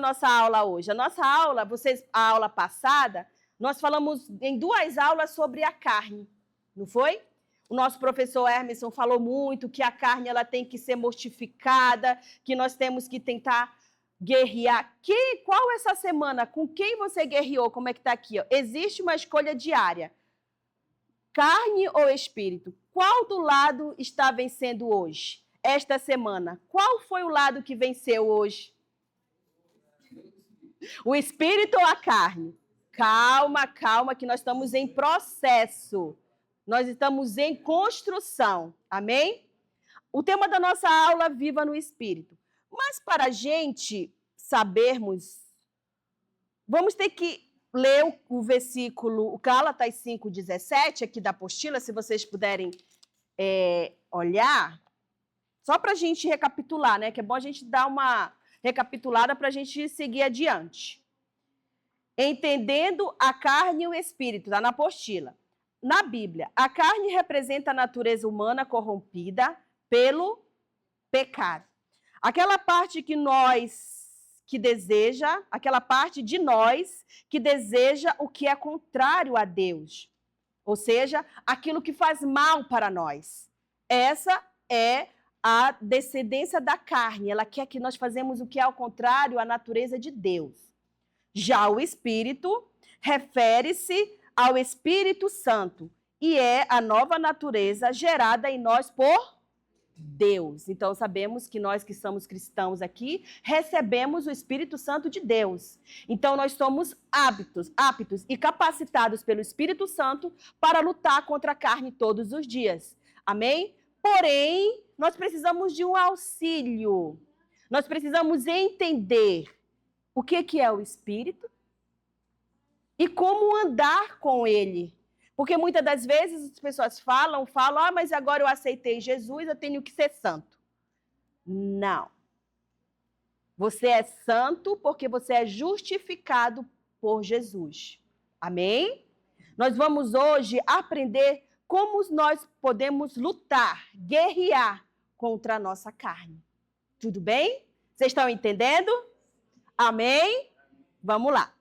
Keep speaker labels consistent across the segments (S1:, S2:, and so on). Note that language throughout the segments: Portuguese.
S1: a nossa aula hoje? A nossa aula, a aula passada, nós falamos em 2 aulas sobre a carne, não foi? O nosso professor Hermeson falou muito que a carne ela tem que ser mortificada, que nós temos que tentar guerrear. Qual essa semana? Com quem você guerreou? Como é que está aqui? Ó? Existe uma escolha diária. Carne ou espírito? Qual do lado está vencendo hoje? Esta semana. Qual foi o lado que venceu hoje? O espírito ou a carne? Calma, calma, que nós estamos em processo. Nós estamos em construção. Amém? O tema da nossa aula, Viva no Espírito. Mas para a gente sabermos, vamos ter que ler o versículo, o Gálatas 5:17, aqui da apostila, se vocês puderem olhar, só para a gente recapitular, né? Que é bom a gente dar uma recapitulada para a gente seguir adiante. Entendendo a carne e o espírito, está na apostila. Na Bíblia, a carne representa a natureza humana corrompida pelo pecado. Aquela parte aquela parte de nós que deseja o que é contrário a Deus. Ou seja, aquilo que faz mal para nós. Essa é a descendência da carne. Ela quer que nós façamos o que é ao contrário à natureza de Deus. Já o Espírito refere-se ao Espírito Santo e é a nova natureza gerada em nós por Deus. Então, sabemos que nós que somos cristãos aqui, recebemos o Espírito Santo de Deus. Então, nós somos aptos e capacitados pelo Espírito Santo para lutar contra a carne todos os dias. Amém? Porém, nós precisamos de um auxílio. Nós precisamos entender o que é o Espírito e como andar com ele. Porque muitas das vezes as pessoas falam, mas agora eu aceitei Jesus, eu tenho que ser santo. Não. Você é santo porque você é justificado por Jesus. Amém? Nós vamos hoje aprender como nós podemos lutar, guerrear contra a nossa carne. Tudo bem? Vocês estão entendendo? Amém? Vamos lá.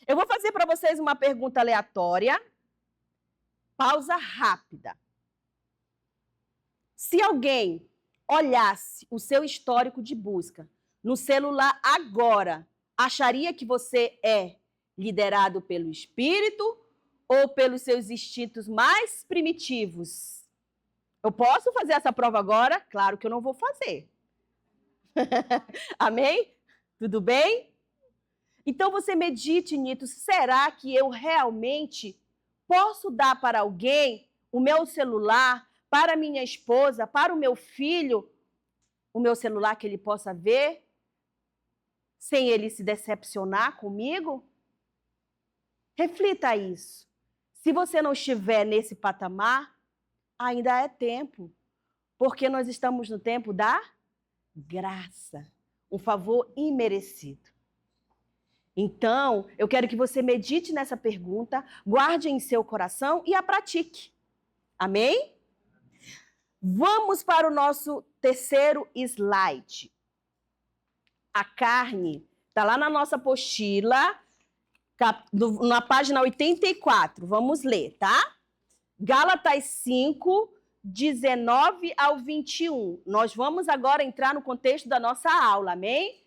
S1: Eu vou fazer para vocês uma pergunta aleatória. Pausa rápida. Se alguém olhasse o seu histórico de busca no celular agora, acharia que você é liderado pelo Espírito ou pelos seus instintos mais primitivos? Eu posso fazer essa prova agora? Claro que eu não vou fazer. Amém? Tudo bem? Então você medite nisso. Será que eu realmente posso dar para alguém o meu celular, para minha esposa, para o meu filho, o meu celular que ele possa ver, sem ele se decepcionar comigo? Reflita isso. Se você não estiver nesse patamar, ainda é tempo, porque nós estamos no tempo da graça, um favor imerecido. Então, eu quero que você medite nessa pergunta, guarde em seu coração e a pratique. Amém? Vamos para o nosso terceiro slide. A carne está lá na nossa apostila, na página 84. Vamos ler, tá? Gálatas 5, 19 ao 21. Nós vamos agora entrar no contexto da nossa aula, amém?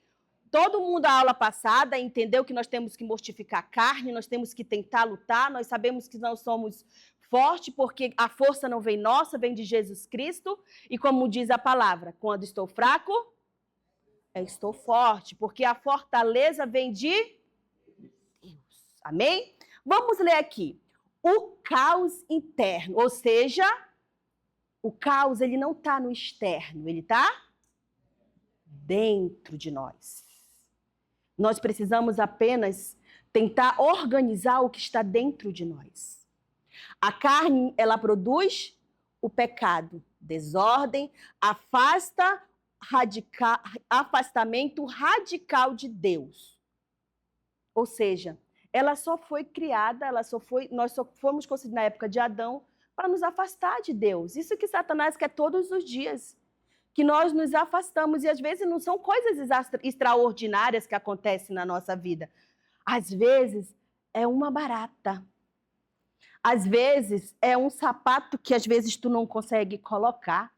S1: Todo mundo, a aula passada, entendeu que nós temos que mortificar a carne, nós temos que tentar lutar, nós sabemos que não somos fortes, porque a força não vem nossa, vem de Jesus Cristo. E como diz a palavra, quando estou fraco, eu estou forte, porque a fortaleza vem de Deus. Amém? Vamos ler aqui. O caos interno, ou seja, o caos ele não está no externo, ele está dentro de nós. Nós precisamos apenas tentar organizar o que está dentro de nós. A carne, ela produz o pecado, desordem, afastamento radical de Deus. Ou seja, ela só foi criada, nós só fomos concebidos na época de Adão para nos afastar de Deus. Isso que Satanás quer todos os dias. que nós nos afastamos e às vezes não são coisas extraordinárias que acontecem na nossa vida. Às vezes é uma barata. Às vezes é um sapato que às vezes tu não consegue colocar.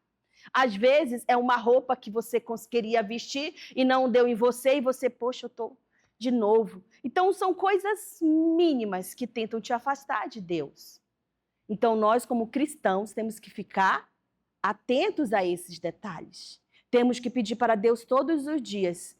S1: Às vezes é uma roupa que você queria vestir e não deu em você e você, poxa, eu tô de novo. Então são coisas mínimas que tentam te afastar de Deus. Então nós como cristãos temos que ficar atentos a esses detalhes. Temos que pedir para Deus todos os dias,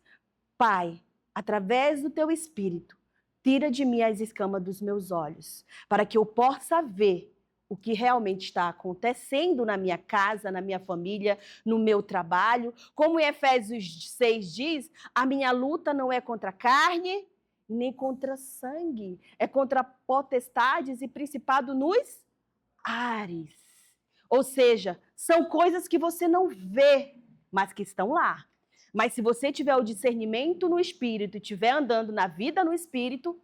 S1: Pai, através do teu Espírito, tira de mim as escamas dos meus olhos, para que eu possa ver o que realmente está acontecendo na minha casa, na minha família, no meu trabalho. Como em Efésios 6 diz, a minha luta não é contra a carne, nem contra sangue, é contra potestades e principado nos ares. Ou seja, são coisas que você não vê, mas que estão lá. Mas se você tiver o discernimento no Espírito e estiver andando na vida no Espírito,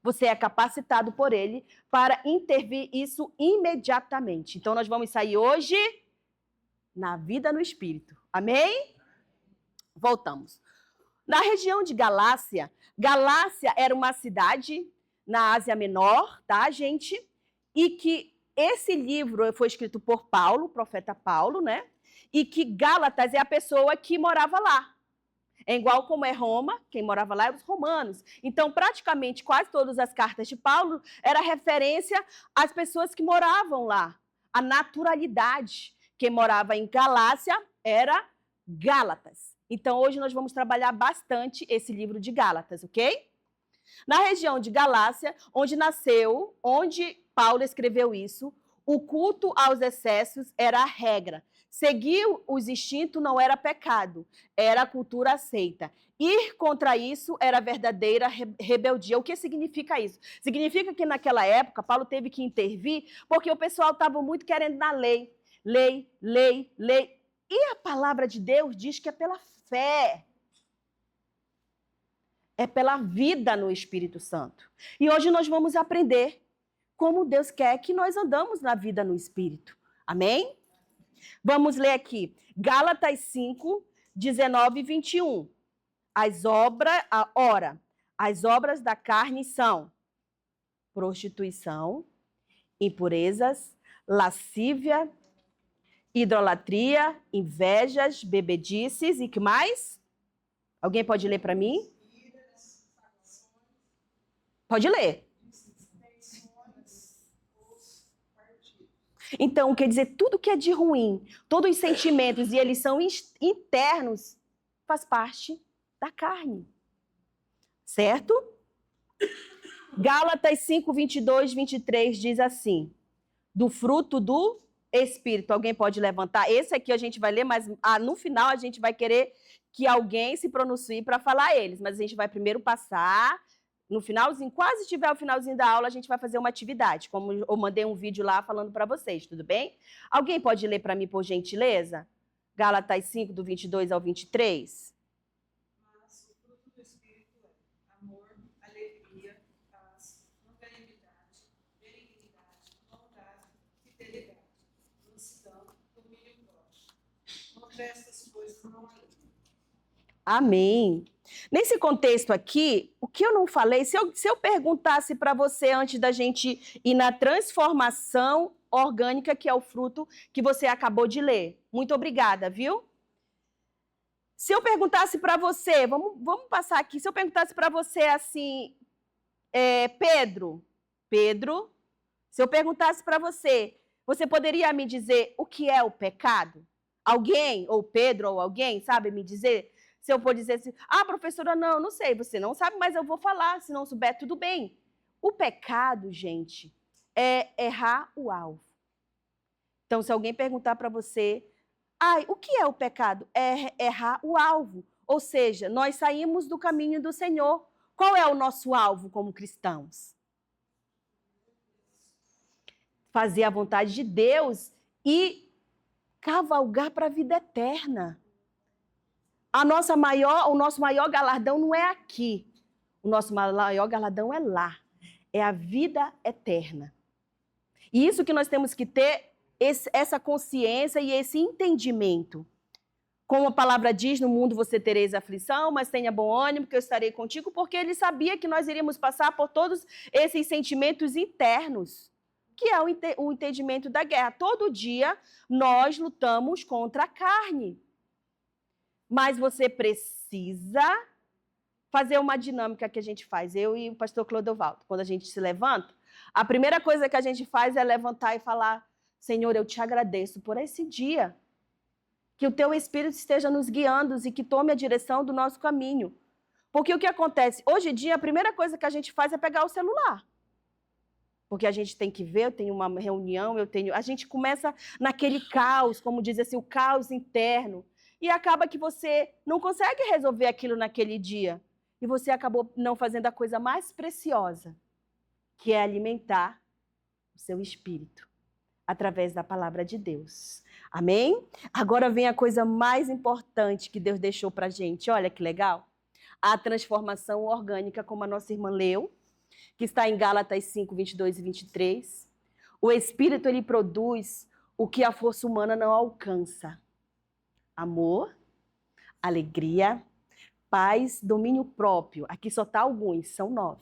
S1: você é capacitado por Ele para intervir isso imediatamente. Então, nós vamos sair hoje na vida no Espírito. Amém? Voltamos. Na região de Galácia, Galácia era uma cidade na Ásia Menor, tá, gente? E que esse livro foi escrito por Paulo, o profeta Paulo, né? E que Gálatas é a pessoa que morava lá. É igual como é Roma, quem morava lá eram os romanos. Então, praticamente, quase todas as cartas de Paulo era referência às pessoas que moravam lá. A naturalidade. Quem morava em Galácia era Gálatas. Então, hoje nós vamos trabalhar bastante esse livro de Gálatas, ok? Na região de Galácia, onde nasceu, onde Paulo escreveu isso, o culto aos excessos era a regra. Seguir os instintos não era pecado, era a cultura aceita. Ir contra isso era verdadeira rebeldia. O que significa isso? Significa que naquela época Paulo teve que intervir porque o pessoal estava muito querendo na lei. Lei, lei, lei. E a palavra de Deus diz que é pela fé. É pela vida no Espírito Santo. E hoje nós vamos aprender como Deus quer que nós andamos na vida no Espírito. Amém? Vamos ler aqui. Gálatas 5, 19 e 21. As obras da carne são prostituição, impurezas, lascívia, idolatria, invejas, bebedices e que mais? Alguém pode ler para mim? Pode ler. Então, quer dizer, tudo que é de ruim, todos os sentimentos, e eles são internos, faz parte da carne. Certo? Gálatas 5, 22, 23 diz assim, do fruto do Espírito. Alguém pode levantar? Esse aqui a gente vai ler, mas no final a gente vai querer que alguém se pronuncie para falar eles. Mas a gente vai primeiro passar... No finalzinho, quase tiver o finalzinho da aula, a gente vai fazer uma atividade, como eu mandei um vídeo lá falando para vocês, tudo bem? Alguém pode ler para mim, por gentileza? Gálatas 5, do 22 ao 23.
S2: Mas o fruto do Espírito é amor, alegria, paz, longanimidade, benignidade, bondade, fidelidade, mansidão, domínio próprio. Contra essas coisas não há lei.
S1: Amém. Nesse contexto aqui, o que eu não falei, se eu perguntasse para você antes da gente ir na transformação orgânica, que é o fruto que você acabou de ler. Muito obrigada, viu? Se eu perguntasse para você, vamos passar aqui, se eu perguntasse para você assim, Pedro, se eu perguntasse para você, você poderia me dizer o que é o pecado? Alguém, ou Pedro, ou alguém, sabe me dizer? Se eu for dizer assim, professora, não sei, você não sabe, mas eu vou falar, se não souber, tudo bem. O pecado, gente, é errar o alvo. Então, se alguém perguntar para você, o que é o pecado? É errar o alvo. Ou seja, nós saímos do caminho do Senhor. Qual é o nosso alvo como cristãos? Fazer a vontade de Deus e cavalgar para a vida eterna. O nosso maior galardão não é aqui. O nosso maior galardão é lá. É a vida eterna. E isso que nós temos que ter, essa consciência e esse entendimento. Como a palavra diz, no mundo você tereis aflição, mas tenha bom ânimo, que eu estarei contigo, porque ele sabia que nós iríamos passar por todos esses sentimentos internos, que é o entendimento da guerra. Todo dia nós lutamos contra a carne. Mas você precisa fazer uma dinâmica que a gente faz, eu e o pastor Clodovaldo. Quando a gente se levanta, a primeira coisa que a gente faz é levantar e falar: Senhor, eu te agradeço por esse dia. Que o teu Espírito esteja nos guiando e que tome a direção do nosso caminho. Porque o que acontece? Hoje em dia, a primeira coisa que a gente faz é pegar o celular. Porque a gente tem que ver, eu tenho uma reunião, a gente começa naquele caos, como diz assim, o caos interno. E acaba que você não consegue resolver aquilo naquele dia. E você acabou não fazendo a coisa mais preciosa, que é alimentar o seu espírito, através da palavra de Deus. Amém? Agora vem a coisa mais importante que Deus deixou para a gente. Olha que legal. A transformação orgânica, como a nossa irmã leu, que está em Gálatas 5, 22 e 23. O Espírito, ele produz o que a força humana não alcança. Amor, alegria, paz, domínio próprio. Aqui só está alguns, são 9.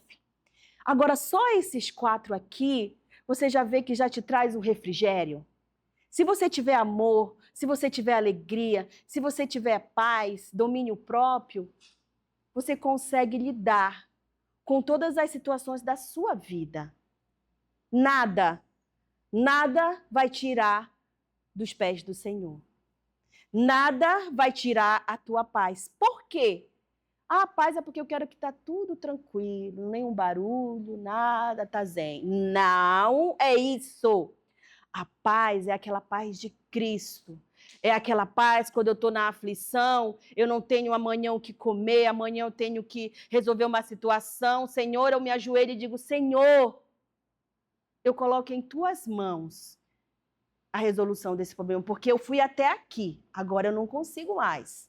S1: Agora, só esses 4 aqui, você já vê que já te traz um refrigério? Se você tiver amor, se você tiver alegria, se você tiver paz, domínio próprio, você consegue lidar com todas as situações da sua vida. Nada vai tirar dos pés do Senhor. Nada vai tirar a tua paz. Por quê? A paz é porque eu quero que tá tudo tranquilo, nenhum barulho, nada, tá zen. Não é isso. A paz é aquela paz de Cristo. É aquela paz quando eu estou na aflição, eu não tenho amanhã o que comer, amanhã eu tenho que resolver uma situação. Senhor, eu me ajoelho e digo: Senhor, eu coloco em tuas mãos a resolução desse problema, porque eu fui até aqui, agora eu não consigo mais.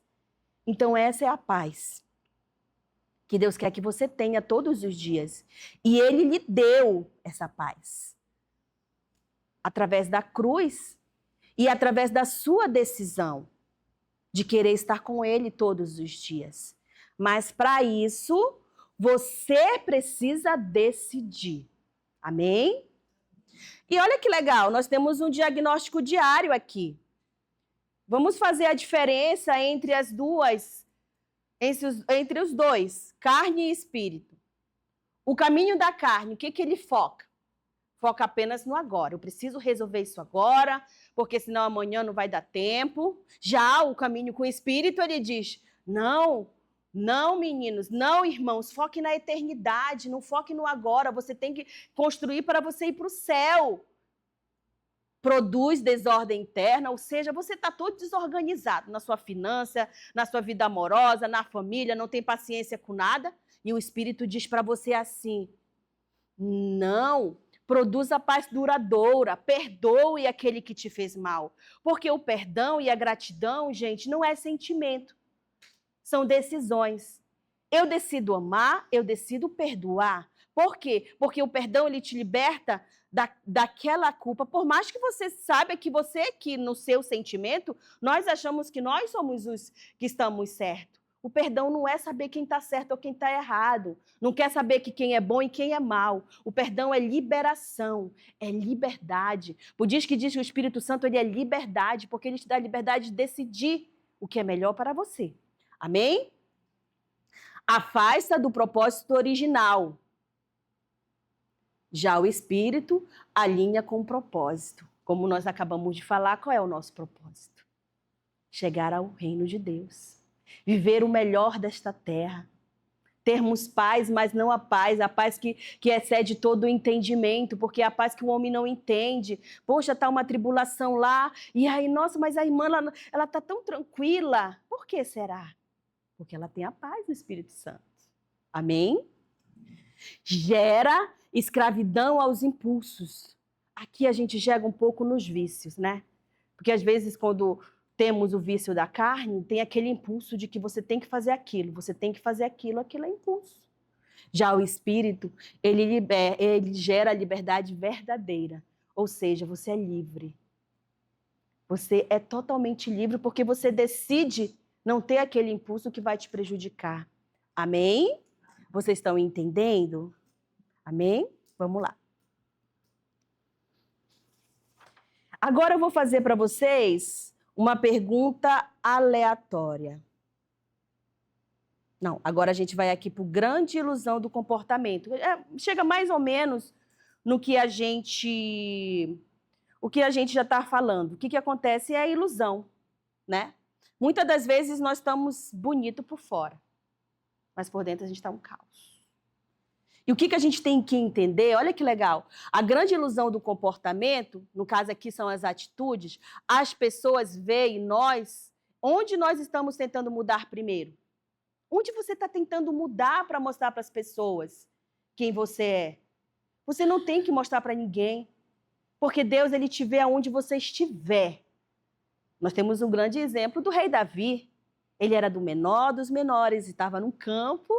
S1: Então essa é a paz que Deus quer que você tenha todos os dias. E Ele lhe deu essa paz. Através da cruz e através da sua decisão de querer estar com Ele todos os dias. Mas para isso, você precisa decidir. Amém? E olha que legal, nós temos um diagnóstico diário aqui. Vamos fazer a diferença entre as duas, entre os dois, carne e espírito. O caminho da carne, o que ele foca? Foca apenas no agora. Eu preciso resolver isso agora, porque senão amanhã não vai dar tempo. Já o caminho com o Espírito, ele diz: não, não, meninos, não, irmãos, foque na eternidade, não foque no agora. Você tem que construir para você ir para o céu. Produz desordem interna, ou seja, você está todo desorganizado na sua finança, na sua vida amorosa, na família, não tem paciência com nada. E o Espírito diz para você assim: não, produza paz duradoura, perdoe aquele que te fez mal. Porque o perdão e a gratidão, gente, não é sentimento, são decisões. Eu decido amar, eu decido perdoar. Por quê? Porque o perdão, ele te liberta daquela culpa. Por mais que você saiba que no seu sentimento, nós achamos que nós somos os que estamos certos. O perdão não é saber quem está certo ou quem está errado. Não quer saber que quem é bom e quem é mal. O perdão é liberação, é liberdade. Por isso que diz que o Espírito Santo, ele é liberdade, porque ele te dá a liberdade de decidir o que é melhor para você. Amém? Afasta do propósito original. Já o Espírito alinha com o propósito. Como nós acabamos de falar, qual é o nosso propósito? Chegar ao reino de Deus. Viver o melhor desta terra. Termos paz, mas não a paz que excede todo o entendimento, porque é a paz que o homem não entende. Poxa, está uma tribulação lá, e aí, nossa, mas a irmã, ela está tão tranquila. Por que será? Porque ela tem a paz do Espírito Santo. Amém? Gera escravidão aos impulsos. Aqui a gente chega um pouco nos vícios, né? Porque às vezes quando temos o vício da carne, tem aquele impulso de que você tem que fazer aquilo, você tem que fazer aquilo é impulso. Já o Espírito, ele gera a liberdade verdadeira, ou seja, você é livre. Você é totalmente livre porque você decide não ter aquele impulso que vai te prejudicar. Amém? Vocês estão entendendo? Amém? Vamos lá. Agora eu vou fazer para vocês uma pergunta aleatória. Não, agora a gente vai aqui para a grande ilusão do comportamento. Chega mais ou menos no que a gente já está falando. O que acontece é a ilusão, né? Muitas das vezes nós estamos bonitos por fora, mas por dentro a gente está um caos. E o que a gente tem que entender? Olha que legal. A grande ilusão do comportamento, no caso aqui são as atitudes, as pessoas veem nós, onde nós estamos tentando mudar primeiro? Onde você está tentando mudar para mostrar para as pessoas quem você é? Você não tem que mostrar para ninguém, porque Deus ele te vê aonde você estiver. Nós temos um grande exemplo do rei Davi. Ele era do menor dos menores, estava num campo,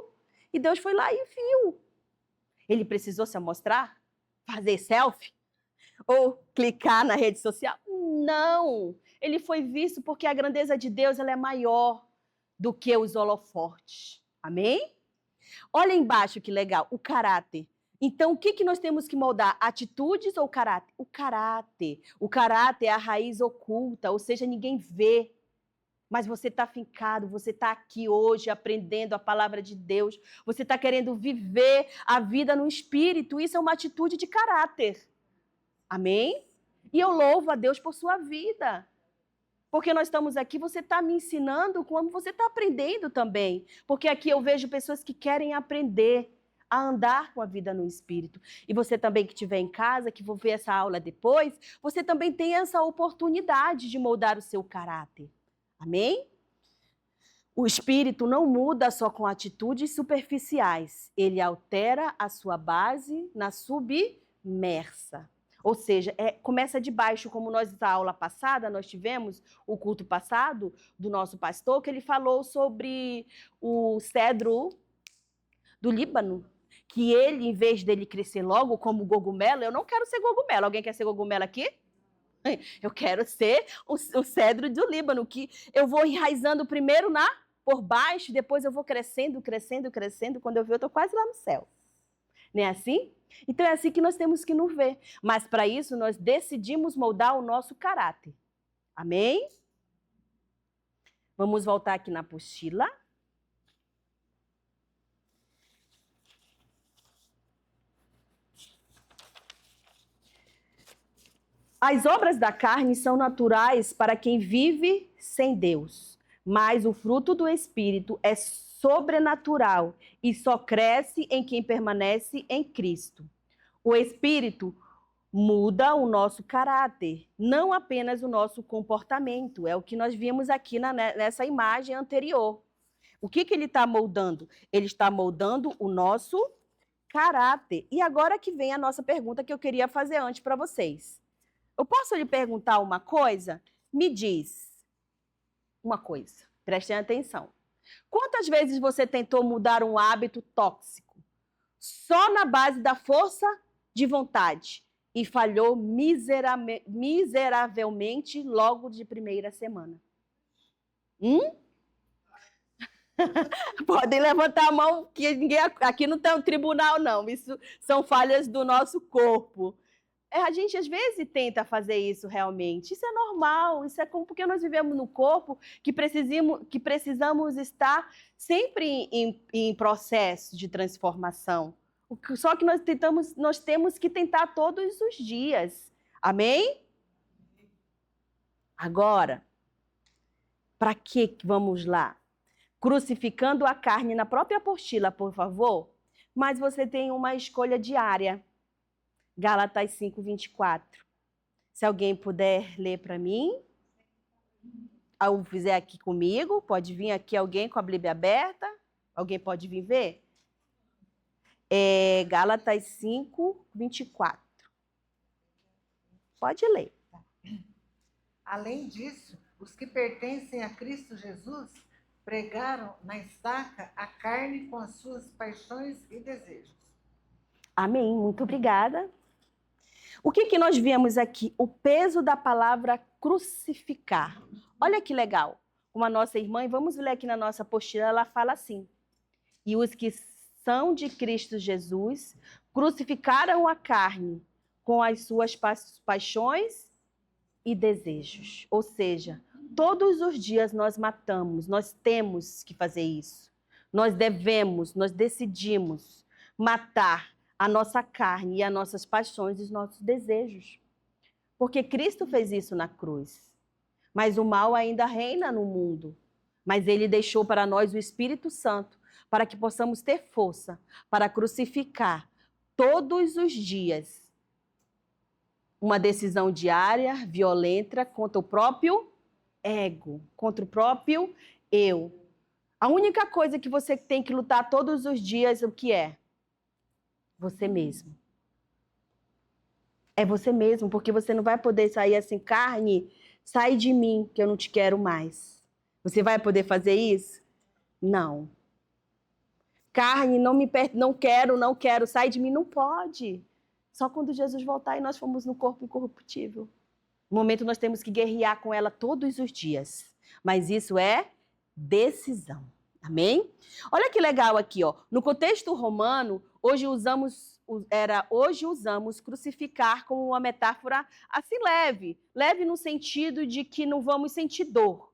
S1: e Deus foi lá e viu. Ele precisou se mostrar? Fazer selfie? Ou clicar na rede social? Não! Ele foi visto porque a grandeza de Deus ela é maior do que os holofortes. Amém? Olha embaixo que legal, o caráter. Então, o que nós temos que moldar? Atitudes ou caráter? O caráter. O caráter é a raiz oculta, ou seja, ninguém vê. Mas você está fincado, você está aqui hoje aprendendo a palavra de Deus, você está querendo viver a vida no Espírito, isso é uma atitude de caráter. Amém? E eu louvo a Deus por sua vida. Porque nós estamos aqui, você está me ensinando como você está aprendendo também. Porque aqui eu vejo pessoas que querem aprender a andar com a vida no Espírito. E você também que estiver em casa, que vou ver essa aula depois, você também tem essa oportunidade de moldar o seu caráter. Amém? O Espírito não muda só com atitudes superficiais. Ele altera a sua base na submersa. Ou seja, começa de baixo, como nós na aula passada, nós tivemos o culto passado do nosso pastor, que ele falou sobre o cedro do Líbano, que ele, em vez dele crescer logo como cogumelo, eu não quero ser cogumelo. Alguém quer ser cogumelo aqui? Eu quero ser o cedro do Líbano, que eu vou enraizando primeiro por baixo, depois eu vou crescendo, crescendo, crescendo. Quando eu ver, eu estou quase lá no céu. Não é assim? Então é assim que nós temos que nos ver. Mas para isso nós decidimos moldar o nosso caráter. Amém? Vamos voltar aqui na apostila. As obras da carne são naturais para quem vive sem Deus, mas o fruto do Espírito é sobrenatural e só cresce em quem permanece em Cristo. O Espírito muda o nosso caráter, não apenas o nosso comportamento. É o que nós vimos aqui nessa imagem anterior. O que ele está moldando? Ele está moldando o nosso caráter. E agora que vem a nossa pergunta que eu queria fazer antes para vocês. Eu posso lhe perguntar uma coisa? Me diz uma coisa, prestem atenção. Quantas vezes você tentou mudar um hábito tóxico só na base da força de vontade e falhou miseravelmente logo de primeira semana? Podem levantar a mão, que ninguém aqui não tem um tribunal, não. Isso são falhas do nosso corpo. A gente, às vezes, tenta fazer isso realmente. Isso é normal, isso é como porque nós vivemos no corpo que precisamos estar sempre em processo de transformação. Só que nós temos que tentar todos os dias. Amém? Agora, para que vamos lá? Crucificando a carne na própria apostila, por favor. Mas você tem uma escolha diária. Gálatas 5:24. Se alguém puder ler para mim, ou fizer aqui comigo, pode vir aqui alguém com a Bíblia aberta. Alguém pode vir ver? Gálatas 5:24. Pode ler.
S3: Além disso, os que pertencem a Cristo Jesus pregaram na estaca a carne com as suas paixões e desejos.
S1: Amém. Muito obrigada. O que nós vemos aqui? O peso da palavra crucificar. Olha que legal. Uma nossa irmã, e vamos ler aqui na nossa apostila, ela fala assim: e os que são de Cristo Jesus crucificaram a carne com as suas paixões e desejos. Ou seja, todos os dias nós matamos, nós temos que fazer isso. Nós devemos, nós decidimos matar a nossa carne e as nossas paixões e os nossos desejos. Porque Cristo fez isso na cruz. Mas o mal ainda reina no mundo. Mas ele deixou para nós o Espírito Santo, para que possamos ter força para crucificar todos os dias uma decisão diária, violenta, contra o próprio ego, contra o próprio eu. A única coisa que você tem que lutar todos os dias, o que é? Você mesmo. É você mesmo, porque você não vai poder sair assim, carne, sai de mim, que eu não te quero mais. Você vai poder fazer isso? Não. Carne, não quero, sai de mim, não pode. Só quando Jesus voltar e nós formos no corpo incorruptível. No momento nós temos que guerrear com ela todos os dias. Mas isso é decisão. Amém? Olha que legal aqui, ó. No contexto romano, hoje usamos crucificar como uma metáfora assim leve. Leve no sentido de que não vamos sentir dor.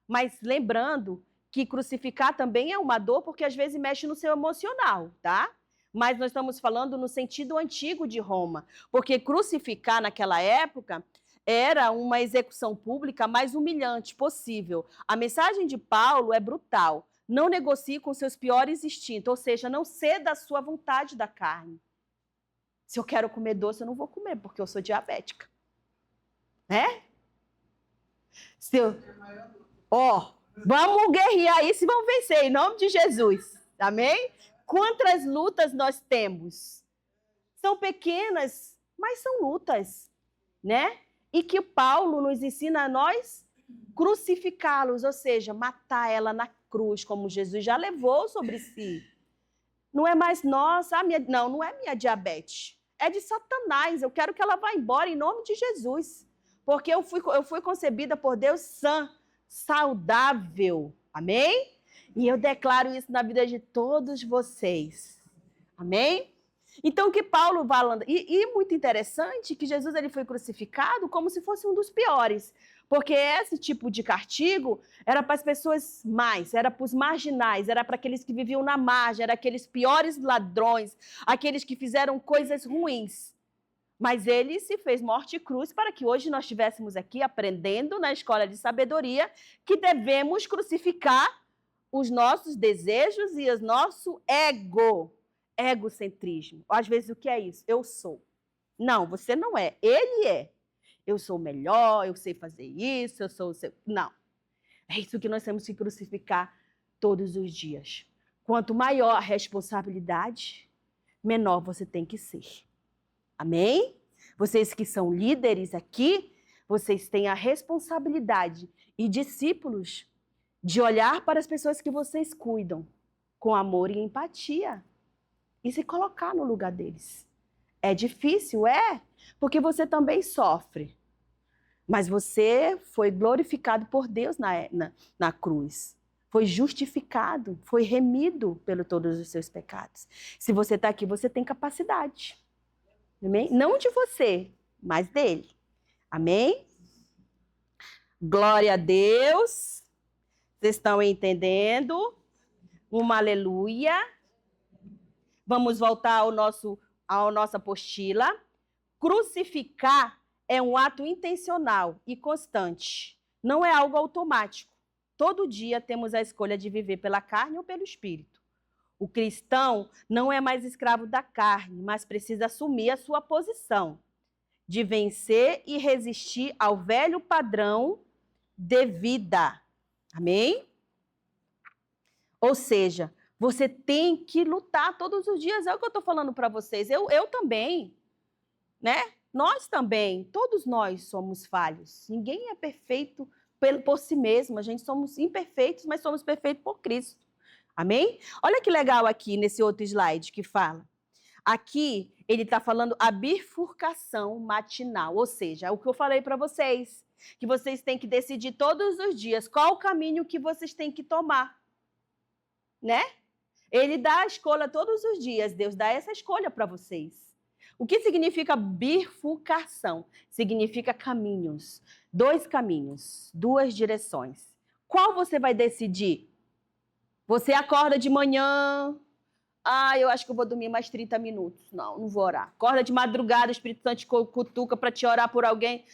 S1: Mas lembrando que crucificar também é uma dor, porque às vezes mexe no seu emocional, tá? Mas nós estamos falando no sentido antigo de Roma, porque crucificar naquela época era uma execução pública mais humilhante possível. A mensagem de Paulo é brutal. Não negocie com seus piores instintos, ou seja, não ceda à sua vontade da carne. Se eu quero comer doce, eu não vou comer, porque eu sou diabética. Né? Vamos guerrear isso e vamos vencer, em nome de Jesus. Amém? Quantas lutas nós temos? São pequenas, mas são lutas, né? E que Paulo nos ensina a nós crucificá-los, ou seja, matar ela na cruz, como Jesus já levou sobre si. Não é mais nossa, não é minha diabetes. É de Satanás. Eu quero que ela vá embora em nome de Jesus. Porque eu fui concebida por Deus sã, saudável. Amém? E eu declaro isso na vida de todos vocês. Amém? Então, o que Paulo vai falando... E muito interessante que Jesus ele foi crucificado como se fosse um dos piores. Porque esse tipo de castigo era para as pessoas mais, era para os marginais, era para aqueles que viviam na margem, era aqueles piores ladrões, aqueles que fizeram coisas ruins. Mas ele se fez morte e cruz para que hoje nós estivéssemos aqui aprendendo na escola de sabedoria que devemos crucificar os nossos desejos e o nosso egocentrismo. Às vezes, o que é isso? Eu sou. Não, você não é. Ele é. Eu sou melhor, eu sei fazer isso, eu sou o seu... Não. É isso que nós temos que crucificar todos os dias. Quanto maior a responsabilidade, menor você tem que ser. Amém? Vocês que são líderes aqui, vocês têm a responsabilidade e discípulos de olhar para as pessoas que vocês cuidam com amor e empatia e se colocar no lugar deles. É difícil? É, porque você também sofre. Mas você foi glorificado por Deus na cruz. Foi justificado, foi remido pelos todos os seus pecados. Se você está aqui, você tem capacidade. Amém? Não de você, mas dele. Amém? Glória a Deus. Vocês estão entendendo? Uma aleluia. Vamos voltar à nossa apostila. Crucificar é um ato intencional e constante. Não é algo automático. Todo dia temos a escolha de viver pela carne ou pelo espírito. O cristão não é mais escravo da carne, mas precisa assumir a sua posição de vencer e resistir ao velho padrão de vida. Amém? Ou seja, você tem que lutar todos os dias. É o que eu estou falando para vocês. Eu também, né? Nós também, todos nós somos falhos. Ninguém é perfeito por si mesmo. A gente somos imperfeitos, mas somos perfeitos por Cristo. Amém? Olha que legal aqui nesse outro slide que fala. Aqui, ele está falando a bifurcação matinal, ou seja, é o que eu falei para vocês, que vocês têm que decidir todos os dias qual o caminho que vocês têm que tomar, né? Ele dá a escolha todos os dias, Deus dá essa escolha para vocês. O que significa bifurcação? Significa caminhos, 2 caminhos, 2 direções. Qual você vai decidir? Você acorda de manhã, eu acho que eu vou dormir mais 30 minutos. Não vou orar. Acorda de madrugada, o Espírito Santo te cutuca para te orar por alguém.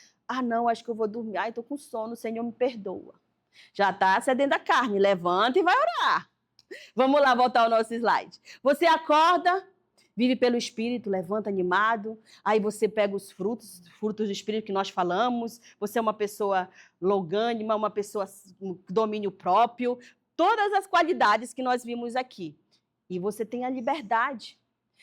S1: Não, acho que eu vou dormir. Estou com sono, Senhor, me perdoa. Já está cedendo a carne, levanta e vai orar. Vamos lá, voltar ao nosso slide. Você acorda, vive pelo Espírito, levanta animado, aí você pega os frutos do Espírito que nós falamos, você é uma pessoa longânima, uma pessoa com domínio próprio, todas as qualidades que nós vimos aqui. E você tem a liberdade.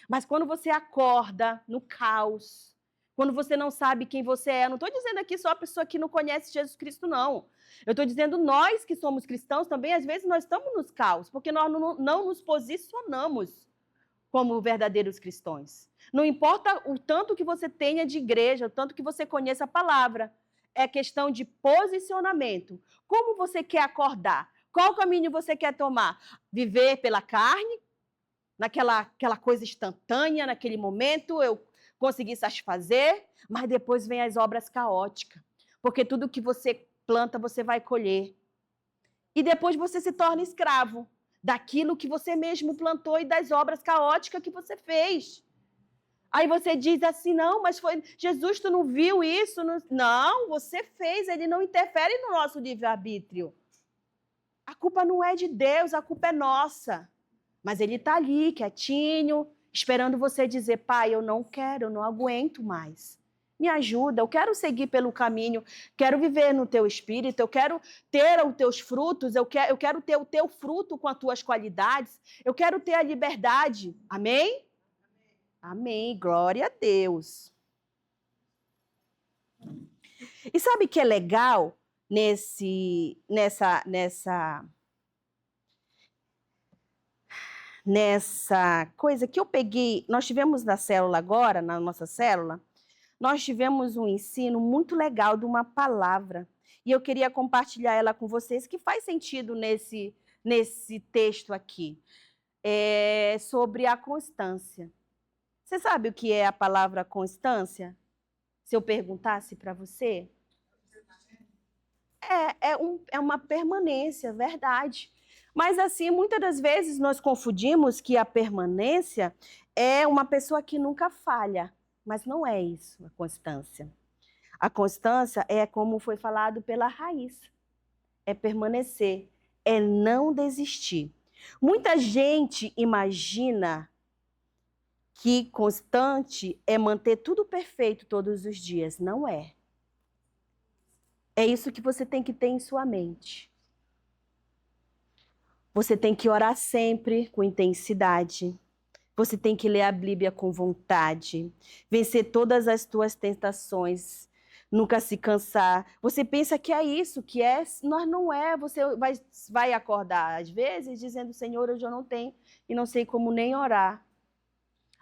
S1: Mas quando você acorda no caos, quando você não sabe quem você é, não estou dizendo aqui só a pessoa que não conhece Jesus Cristo, não. Eu estou dizendo nós que somos cristãos também, às vezes nós estamos nos caos, porque nós não nos posicionamos como verdadeiros cristãos. Não importa o tanto que você tenha de igreja, o tanto que você conheça a palavra, é questão de posicionamento. Como você quer acordar? Qual caminho você quer tomar? Viver pela carne, naquela coisa instantânea, naquele momento, eu consegui satisfazer, mas depois vem as obras caóticas, porque tudo que você planta, você vai colher. E depois você se torna escravo daquilo que você mesmo plantou e das obras caóticas que você fez. Aí você diz assim, não, mas foi Jesus, tu não viu isso? Não, você fez, ele não interfere no nosso livre-arbítrio. A culpa não é de Deus, a culpa é nossa. Mas ele está ali, quietinho, esperando você dizer, pai, eu não quero, eu não aguento mais. Me ajuda, eu quero seguir pelo caminho, quero viver no teu espírito, eu quero ter os teus frutos, eu quero ter o teu fruto com as tuas qualidades, eu quero ter a liberdade. Amém? Amém, glória a Deus. E sabe o que é legal nessa coisa que eu peguei? Nós tivemos na célula agora, na nossa célula, nós tivemos um ensino muito legal de uma palavra, e eu queria compartilhar ela com vocês, que faz sentido nesse texto aqui, sobre a constância. Você sabe o que é a palavra constância? Se eu perguntasse para você? É uma permanência, verdade. Mas, assim, muitas das vezes nós confundimos que a permanência é uma pessoa que nunca falha. Mas não é isso, a constância. A constância é como foi falado pela Raíssa. É permanecer, é não desistir. Muita gente imagina que constante é manter tudo perfeito todos os dias. Não é. É isso que você tem que ter em sua mente. Você tem que orar sempre com intensidade. Você tem que ler a Bíblia com vontade. Vencer todas as tuas tentações. Nunca se cansar. Você pensa que é isso, que é, mas não é. Você vai acordar, às vezes, dizendo, Senhor, eu já não tenho e não sei como nem orar.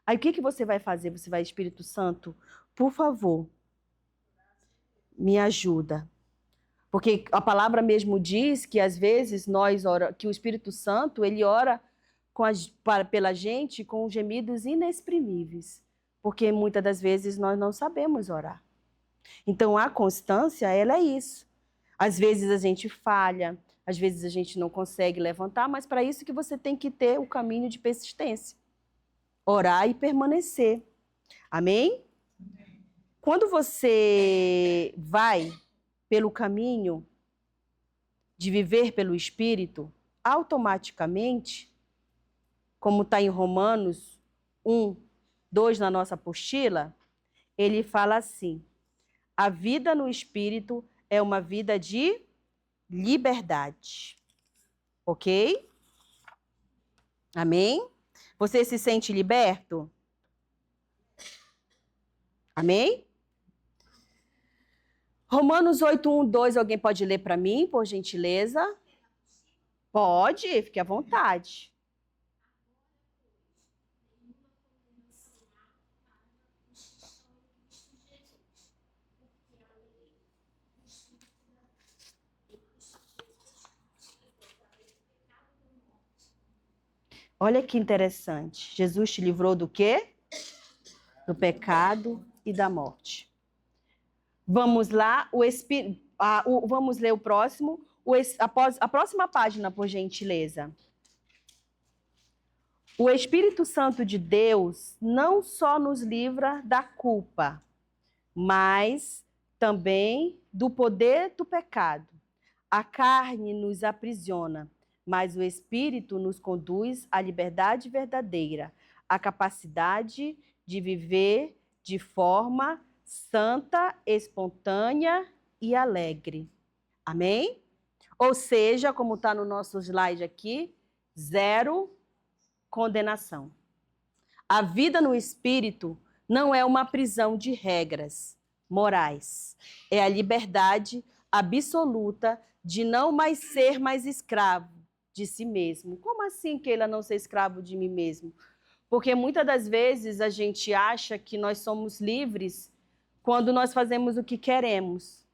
S1: Aí o que você vai fazer? Você vai, Espírito Santo, por favor, me ajuda. Porque a palavra mesmo diz que, às vezes, que o Espírito Santo, ele ora pela gente com gemidos inexprimíveis. Porque muitas das vezes nós não sabemos orar. Então, a constância, ela é isso. Às vezes a gente falha, às vezes a gente não consegue levantar, mas para isso que você tem que ter o caminho de persistência. Orar e permanecer. Amém? Quando você vai pelo caminho de viver pelo Espírito, automaticamente, como está em Romanos 1, 2 na nossa apostila, ele fala assim, a vida no Espírito é uma vida de liberdade. Ok? Amém? Você se sente liberto? Amém? Romanos 8, 1, 2, alguém pode ler para mim, por gentileza? Pode, fique à vontade. Olha que interessante. Jesus te livrou do quê? Do pecado e da morte. Vamos lá, vamos ler o próximo. A próxima página, por gentileza. O Espírito Santo de Deus não só nos livra da culpa, mas também do poder do pecado. A carne nos aprisiona, mas o Espírito nos conduz à liberdade verdadeira, à capacidade de viver de forma santa, espontânea e alegre. Amém? Ou seja, como está no nosso slide aqui, 0 condenação. A vida no Espírito não é uma prisão de regras morais. É a liberdade absoluta de não mais ser mais escravo de si mesmo. Como assim, Keila, não ser escravo de mim mesmo? Porque muitas das vezes a gente acha que nós somos livres quando nós fazemos o que queremos.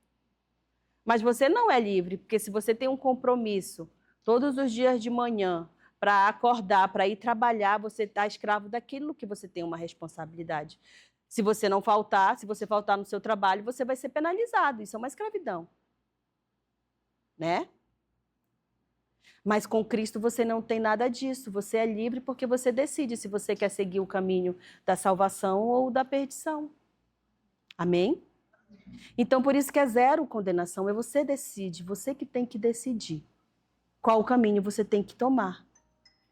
S1: Mas você não é livre, porque se você tem um compromisso todos os dias de manhã para acordar, para ir trabalhar, você está escravo daquilo que você tem uma responsabilidade. Se você não faltar, se você faltar no seu trabalho, você vai ser penalizado. Isso é uma escravidão. Né? Mas com Cristo você não tem nada disso. Você é livre porque você decide se você quer seguir o caminho da salvação ou da perdição. Amém? Então, por isso que é 0 condenação. É você decide, você que tem que decidir qual caminho você tem que tomar.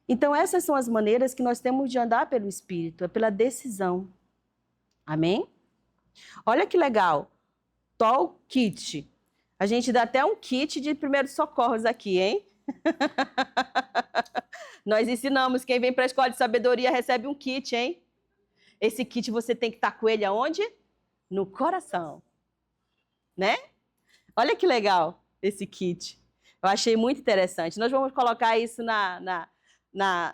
S1: Então, essas são as maneiras que nós temos de andar pelo Espírito, é pela decisão. Amém? Olha que legal. Toll Kit. A gente dá até um kit de primeiros socorros aqui, hein? Nós ensinamos, quem vem para a escola de sabedoria recebe um kit, hein? Esse kit você tem que estar com ele aonde? No coração. Né? Olha que legal esse kit. Eu achei muito interessante. Nós vamos colocar isso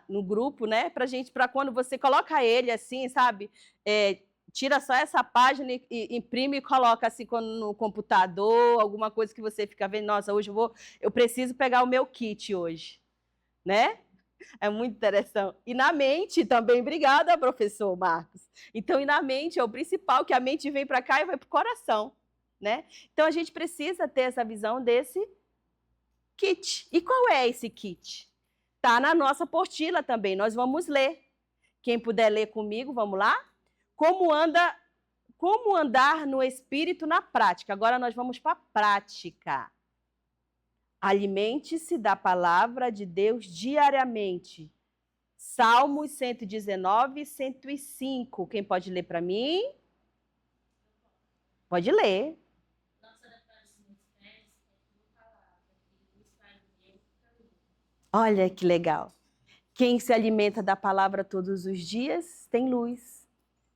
S1: no grupo, né? Para quando você coloca ele assim, sabe? Tira só essa página e imprime e coloca assim no computador, alguma coisa que você fica vendo. Nossa, hoje eu preciso pegar o meu kit hoje, né? É muito interessante. E na mente também, obrigada, professor Marcos. Então, e na mente é o principal, que a mente vem para cá e vai para o coração, né? Então, a gente precisa ter essa visão desse kit. E qual é esse kit? Está na nossa apostila também, nós vamos ler. Quem puder ler comigo, vamos lá? Como andar no Espírito na prática. Agora nós vamos para a prática. Alimente-se da palavra de Deus diariamente. Salmos 119 e 105. Quem pode ler para mim? Pode ler. Olha que legal. Quem se alimenta da palavra todos os dias tem luz,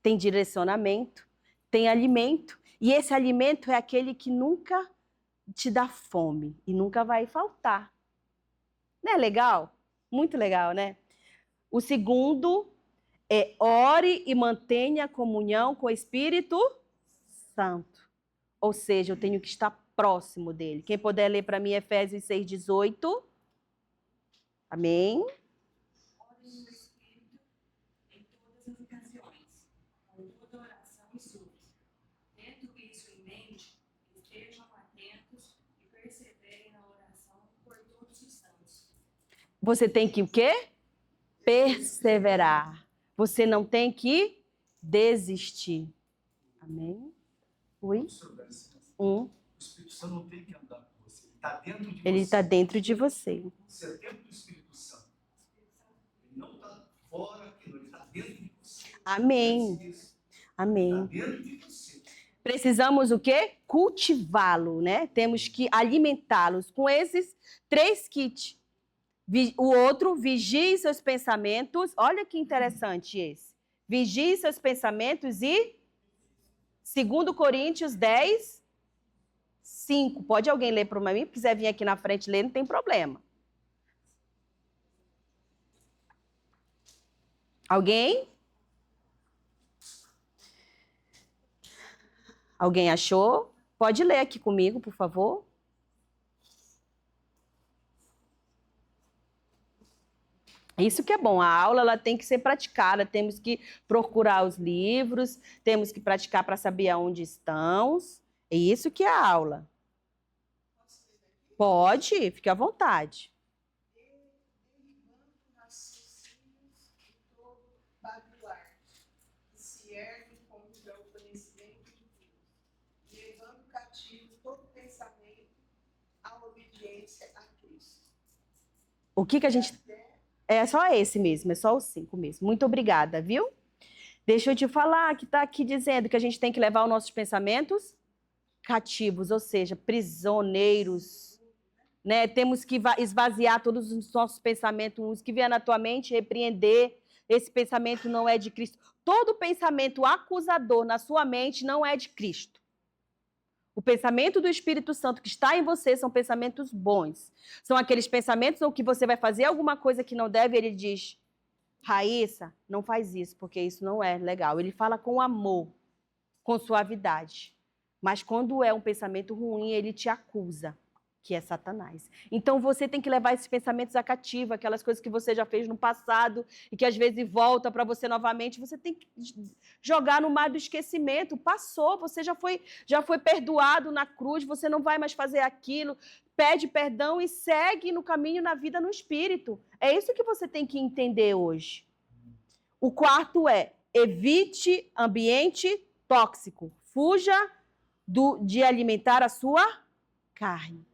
S1: tem direcionamento, tem alimento. E esse alimento é aquele que nunca te dá fome e nunca vai faltar. Não é legal? Muito legal, né? O segundo é ore e mantenha a comunhão com o Espírito Santo. Ou seja, eu tenho que estar próximo dele. Quem puder ler para mim Efésios 6:18. Amém?
S2: Orem no Espírito em todas as ocasiões, com toda oração e súplica. Tendo isso em mente, estejam atentos e perseverem na oração por todos os santos.
S1: Você tem que o quê? Perseverar. Você não tem que desistir. Amém? Oi?
S4: O Espírito Santo não tem que andar com você.
S1: Ele está dentro de você.
S4: Você é dentro do Espírito Santo. Ele não está fora aquilo, ele está dentro de você.
S1: Amém. Amém.
S4: Está dentro de você.
S1: Precisamos o quê? Cultivá-lo, né? Temos que alimentá-los com esses 3 kits. O outro, vigie seus pensamentos. Olha que interessante esse. Vigie seus pensamentos e 2 Coríntios 10, 5. Pode alguém ler para mim? Se quiser vir aqui na frente ler, não tem problema. Alguém? Alguém achou? Pode ler aqui comigo, por favor. Isso que é bom, a aula ela tem que ser praticada, temos que procurar os livros, temos que praticar para saber aonde estamos. É isso que é a aula. Pode, fique à vontade.
S2: Derribando raciocínios e todo babilar, que se ergue contra o conhecimento de Deus, levando cativo todo pensamento à obediência a Cristo.
S1: O que a gente... É só esse mesmo, é só os 5 mesmo. Muito obrigada, viu? Deixa eu te falar que está aqui dizendo que a gente tem que levar os nossos pensamentos cativos, ou seja, prisioneiros, né? Temos que esvaziar todos os nossos pensamentos, os que vier na tua mente, repreender. Esse pensamento não é de Cristo. Todo pensamento acusador na sua mente não é de Cristo. O pensamento do Espírito Santo que está em você são pensamentos bons. São aqueles pensamentos ou que você vai fazer alguma coisa que não deve, ele diz, Raíssa, não faz isso, porque isso não é legal. Ele fala com amor, com suavidade. Mas quando é um pensamento ruim, ele te acusa, que é Satanás. Então você tem que levar esses pensamentos a cativo, aquelas coisas que você já fez no passado e que às vezes volta para você novamente, você tem que jogar no mar do esquecimento. Passou, você já foi perdoado na cruz, você não vai mais fazer aquilo. Pede perdão e segue no caminho, na vida, no Espírito. É isso que você tem que entender hoje. O quarto é, evite ambiente tóxico. Fuja de alimentar a sua carne.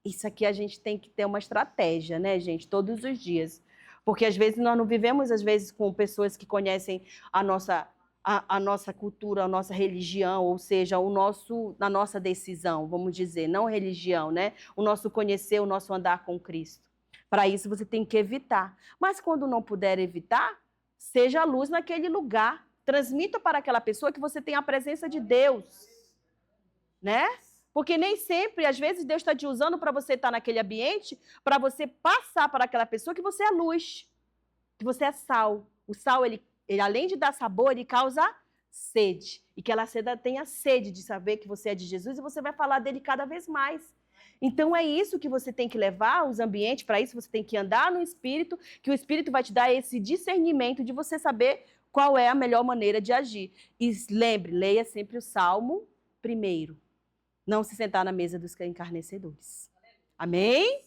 S1: Isso aqui a gente tem que ter uma estratégia, né, gente? Todos os dias. Porque às vezes nós não vivemos, às vezes, com pessoas que conhecem a nossa cultura, a nossa religião, ou seja, a nossa decisão, vamos dizer, não religião, né? O nosso conhecer, o nosso andar com Cristo. Para isso você tem que evitar. Mas quando não puder evitar, seja a luz naquele lugar. Transmita para aquela pessoa que você tem a presença de Deus, né? Porque nem sempre, às vezes, Deus está te usando para você estar naquele ambiente, para você passar para aquela pessoa que você é luz, que você é sal. O sal, ele além de dar sabor, ele causa sede. E que ela tenha sede de saber que você é de Jesus e você vai falar dele cada vez mais. Então é isso que você tem que levar os ambientes, para isso você tem que andar no Espírito, que o Espírito vai te dar esse discernimento de você saber qual é a melhor maneira de agir. E lembre, leia sempre o Salmo primeiro. Não se sentar na mesa dos encarnecedores. Amém?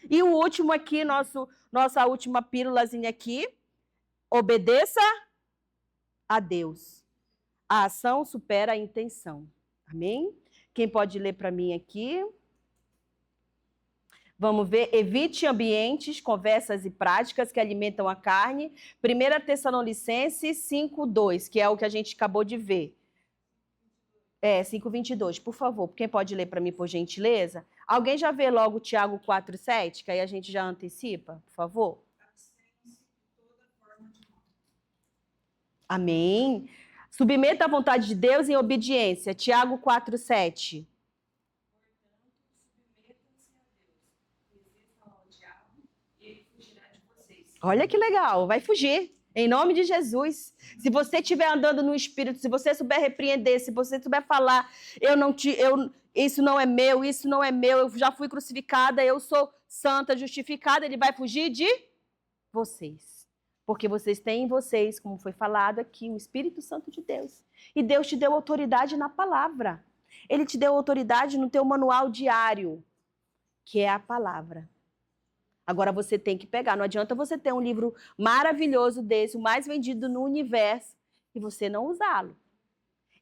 S1: E o último aqui, nossa última pílulazinha aqui. Obedeça a Deus. A ação supera a intenção. Amém? Quem pode ler para mim aqui? Vamos ver. Evite ambientes, conversas e práticas que alimentam a carne. 1 Tessalonicenses 5:2, que é o que a gente acabou de ver. 5:22, por favor. Quem pode ler para mim, por gentileza? Alguém já vê logo Tiago 4:7, que aí a gente já antecipa, por favor? Amém. Submeta à vontade de Deus em obediência. Tiago 4:7. Olha que legal, vai fugir. Em nome de Jesus. Se você estiver andando no Espírito, se você souber repreender, se você souber falar, isso não é meu, eu já fui crucificada, eu sou santa, justificada, ele vai fugir de vocês. Porque vocês têm em vocês, como foi falado aqui, o Espírito Santo de Deus. E Deus te deu autoridade na palavra. Ele te deu autoridade no teu manual diário, que é a palavra. Agora você tem que pegar. Não adianta você ter um livro maravilhoso desse, o mais vendido no universo, e você não usá-lo.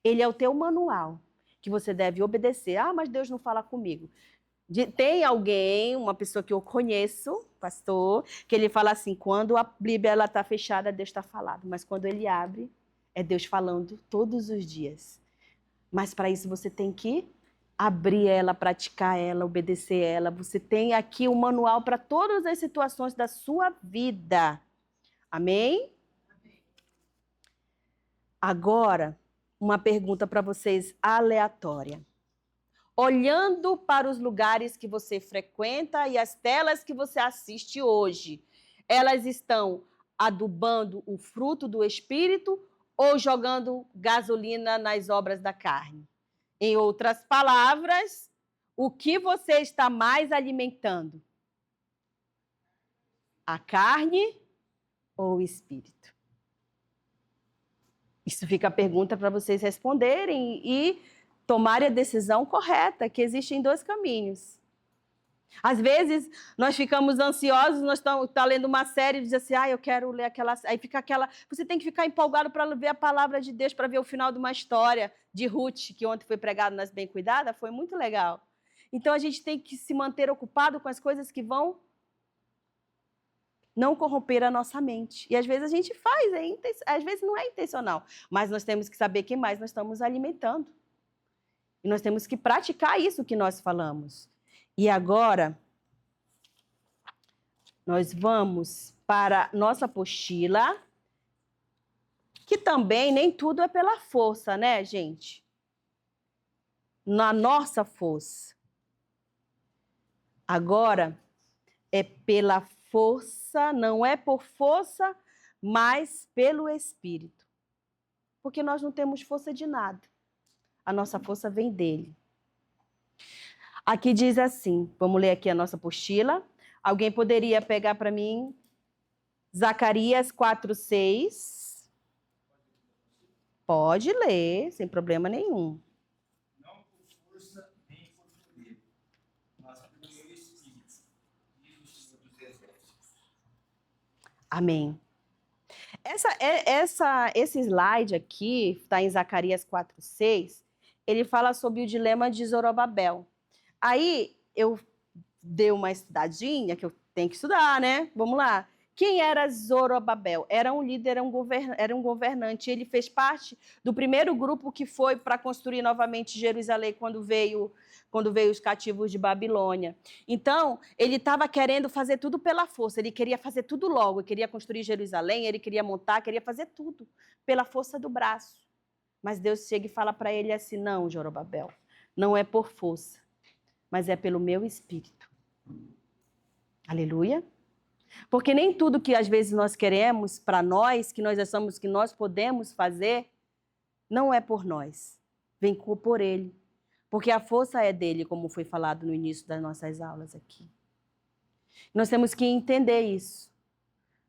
S1: Ele é o teu manual, que você deve obedecer. Ah, mas Deus não fala comigo. Tem alguém, uma pessoa que eu conheço, pastor, que ele fala assim, quando a Bíblia está fechada, Deus está falando. Mas quando ele abre, é Deus falando todos os dias. Mas para isso você tem que abrir ela, praticar ela, obedecer ela. Você tem aqui um manual para todas as situações da sua vida. Amém? Amém. Agora, uma pergunta para vocês aleatória. Olhando para os lugares que você frequenta e as telas que você assiste hoje, elas estão adubando o fruto do Espírito ou jogando gasolina nas obras da carne? Em outras palavras, o que você está mais alimentando? A carne ou o espírito? Isso fica a pergunta para vocês responderem e tomarem a decisão correta, que existem dois caminhos. Às vezes, nós ficamos ansiosos, nós estamos lendo uma série e diz assim, eu quero ler aquela... Aí fica aquela... Você tem que ficar empolgado para ver a palavra de Deus, para ver o final de uma história de Ruth, que ontem foi pregado nas Bem Cuidadas, foi muito legal. Então, a gente tem que se manter ocupado com as coisas que vão não corromper a nossa mente. E às vezes a gente faz, às vezes não é intencional, mas nós temos que saber quem mais nós estamos alimentando. E nós temos que praticar isso que nós falamos. E agora, nós vamos para nossa apostila, que também nem tudo é pela força, né, gente? Na nossa força. Agora, é pela força, não é por força, mas pelo Espírito. Porque nós não temos força de nada. A nossa força vem dele. Aqui diz assim, vamos ler aqui a nossa apostila. Alguém poderia pegar para mim Zacarias 4:6. Pode ler, sem problema nenhum.
S4: Não por força nem por poder, mas pelo meu Espírito, diz o Senhor dos Exércitos.
S1: Amém. Esse slide aqui, está em Zacarias 4:6, ele fala sobre o dilema de Zorobabel. Aí eu dei uma estudadinha, que eu tenho que estudar, né? Vamos lá. Quem era Zorobabel? Era um líder, era um governante. Ele fez parte do primeiro grupo que foi para construir novamente Jerusalém quando veio os cativos de Babilônia. Então, ele estava querendo fazer tudo pela força. Ele queria fazer tudo logo. Ele queria construir Jerusalém, ele queria montar, queria fazer tudo pela força do braço. Mas Deus chega e fala para ele assim, não, Zorobabel, não é por força, mas é pelo meu Espírito. Aleluia. Porque nem tudo que às vezes nós queremos para nós, que nós achamos que nós podemos fazer, não é por nós. Vem por ele. Porque a força é dele, como foi falado no início das nossas aulas aqui. Nós temos que entender isso.